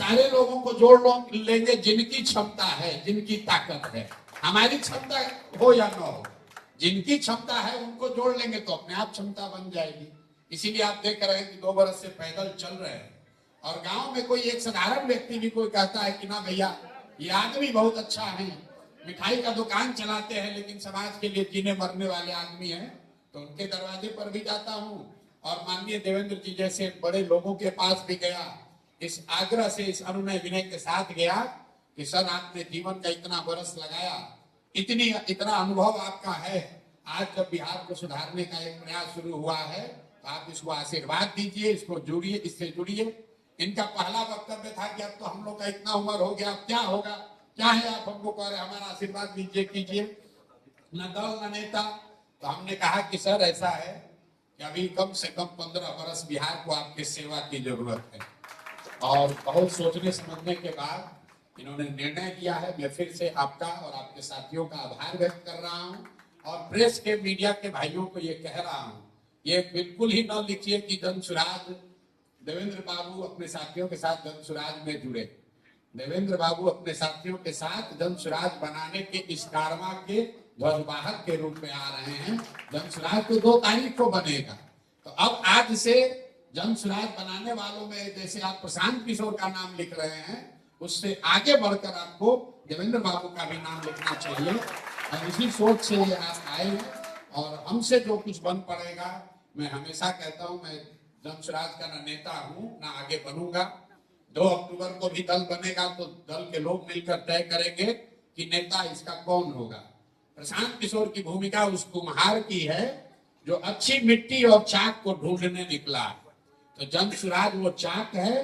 सारे लोगों को जोड़ लेंगे जिनकी क्षमता है, जिनकी ताकत है। हमारी क्षमता हो या न हो, जिनकी क्षमता है उनको जोड़ लेंगे तो अपने आप क्षमता बन जाएगी। इसीलिए आप देख रहे हैं कि 2 बरस से पैदल चल रहे हैं और गांव में कोई एक साधारण व्यक्ति भी कोई कहता है कि ना भैया ये आदमी बहुत अच्छा है, मिठाई का दुकान चलाते हैं लेकिन समाज के लिए जीने मरने वाले आदमी हैं, तो उनके दरवाजे पर भी जाता हूं और माननीय देवेंद्र जी जैसे बड़े लोगों के पास भी गया, इस आग्रह से, इस अनुनय विनय के साथ गया कि सर आपने जीवन का इतना बरस लगाया, इतना अनुभव आपका है, आज जब बिहार को सुधारने का एक प्रयास शुरू हुआ है तो आप इसको आशीर्वाद दीजिए, इसको जुड़िए, इससे जुड़िए। इनका पहला वक्तव्य था कि अब तो हम लोग का इतना उम्र हो गया, अब क्या होगा, क्या है आप हमको कह रहे, हमारा आशीर्वाद दीजिए, कीजिए, न दल न नेता। तो हमने कहा कि सर ऐसा है कि अभी कम से कम 15 बरस बिहार को आपकी सेवा की जरूरत है और बहुत सोचने समझने के बाद इन्होंने निर्णय किया है। मैं फिर से आपका और आपके साथियों का आभार व्यक्त कर रहा हूं और प्रेस के, मीडिया के भाइयों को ये कह रहा हूं, ये बिल्कुल ही न लिखिए कि जनसुराज देवेंद्र बाबू अपने साथियों के साथ जनसुराज में जुड़े। देवेंद्र बाबू अपने साथियों के साथ जनसुराज बनाने के इस कारवा के ध्वजवाहक के रूप में आ रहे हैं। जनसुराज तो 2 तारीख को बनेगा, तो अब आज से जनसुराज बनाने वालों में जैसे आप प्रशांत किशोर का नाम लिख रहे हैं, उससे आगे बढ़कर आपको देवेंद्र बाबू का भी नाम लिखना चाहिए और इसी सोच से ये आप आए हैं और हमसे जो कुछ बन पड़ेगा, मैं हमेशा कहता हूं मैं जनसुराज का न नेता हूं न आगे बनूंगा। 2 अक्टूबर को भी दल बनेगा तो दल के लोग मिलकर तय करेंगे कि नेता इसका कौन होगा। प्रशांत किशोर की भूमिका उस कुम्हार की है जो अच्छी मिट्टी और चाक को ढूंढने निकला, तो जनसुराज वो चाक है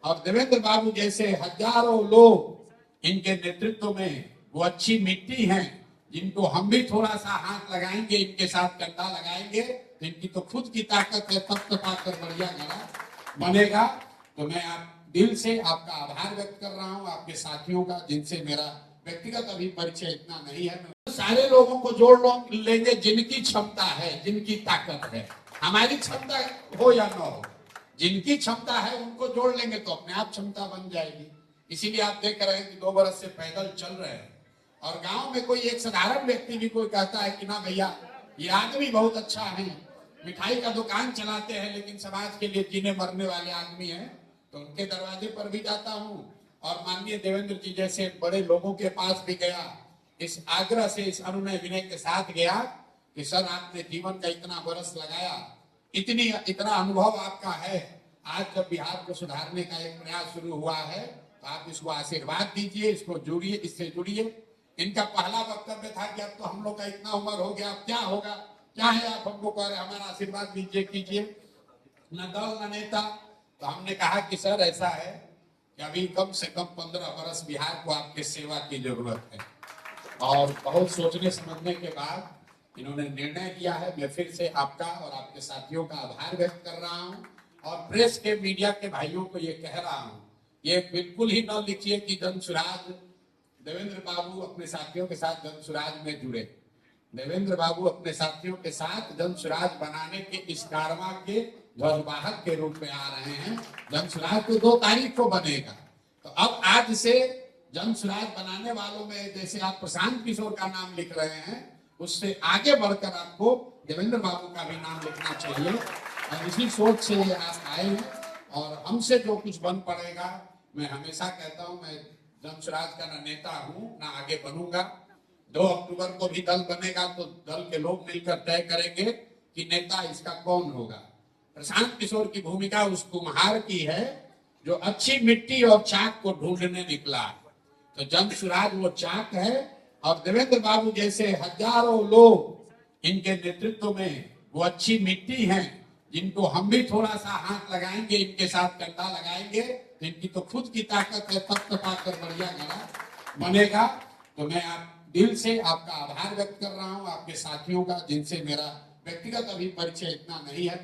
और देवेंद्र बाबू जैसे हजारों लोग इनके नेतृत्व में वो अच्छी मिट्टी हैं जिनको हम भी थोड़ा सा हाथ लगाएंगे, इनके साथ कंधा लगाएंगे तो इनकी तो खुद की ताकत है, तब तक आकर बढ़िया गला बनेगा। तो मैं आप दिल से आपका आभार व्यक्त कर रहा हूं, आपके साथियों का जिनसे मेरा व्यक्तिगत अभी परिचय इतना नहीं है। सारे लोगों को जोड़ लेंगे जिनकी क्षमता है, जिनकी ताकत है। हमारी क्षमता हो या न हो, जिनकी क्षमता है उनको जोड़ लेंगे तो अपने आप क्षमता बन जाएगी। इसीलिए आप देख रहे हैं कि 2 बरस से पैदल चल रहे हैं और गांव में कोई एक साधारण व्यक्ति भी कोई कहता है कि ना भैया ये आदमी बहुत अच्छा है, मिठाई का दुकान चलाते हैं लेकिन समाज के लिए जीने मरने वाले आदमी हैं, तो उनके दरवाजे पर भी जाता हूं और माननीय देवेंद्र जी जैसे बड़े लोगों के पास भी गया, इस आग्रह से, इस अनुनय विनय के साथ गया कि सर आपने जीवन का इतना बरस लगाया, इतना अनुभव आपका है, आज जब बिहार को सुधारने का एक प्रयास शुरू हुआ है तो आप इसको आशीर्वाद दीजिए, इसको जुड़िए, इससे जुड़िए। इनका पहला वक्तव्य था कि अब तो हम लोग का इतना उम्र हो गया, अब क्या होगा, क्या है आप हमको कह रहे, हमारा आशीर्वाद दीजिए, कीजिए, न दल न नेता। तो हमने कहा कि सर ऐसा है कि अभी कम से कम 15 बरस बिहार को आपकी सेवा की जरूरत है और बहुत सोचने समझने के बाद इन्होंने निर्णय किया है। मैं फिर से आपका और आपके साथियों का आभार व्यक्त कर रहा हूं और प्रेस के, मीडिया के भाइयों को ये कह रहा हूं, ये बिल्कुल ही न लिखिए कि जनसुराज देवेंद्र बाबू अपने साथियों के साथ जनसुराज में जुड़े। देवेंद्र बाबू अपने साथियों के साथ जनसुराज बनाने के इस कारवा के ध्वजवाहक के रूप में आ रहे हैं। जनसुराज तो 2 तारीख को बनेगा, तो अब आज से जनसुराज बनाने वालों में जैसे आप प्रशांत किशोर का नाम लिख रहे हैं, उससे आगे बढ़कर आपको देवेंद्र बाबू का भी नाम लिखना चाहिए और इसी सोच से ये आप आए हैं और हमसे जो कुछ बन पड़ेगा, मैं हमेशा कहता हूं मैं जनसुराज का न नेता हूं न आगे बनूंगा। 2 अक्टूबर को भी दल बनेगा तो दल के लोग मिलकर तय करेंगे कि नेता इसका कौन होगा। प्रशांत किशोर की भूमिका उस कुम्हार की है जो अच्छी मिट्टी और चाक को ढूंढने निकला, तो जनसुराज वो चाक है और देवेंद्र बाबू जैसे हजारों लोग इनके नेतृत्व में वो अच्छी मिट्टी हैं जिनको हम भी थोड़ा सा हाथ लगाएंगे, इनके साथ कंधा लगाएंगे तो इनकी तो खुद की ताकत है, तब तक आकर बढ़िया गला बनेगा। तो मैं आप दिल से आपका आभार व्यक्त कर रहा हूं, आपके साथियों का जिनसे मेरा व्यक्तिगत अभी परिचय इतना नहीं है।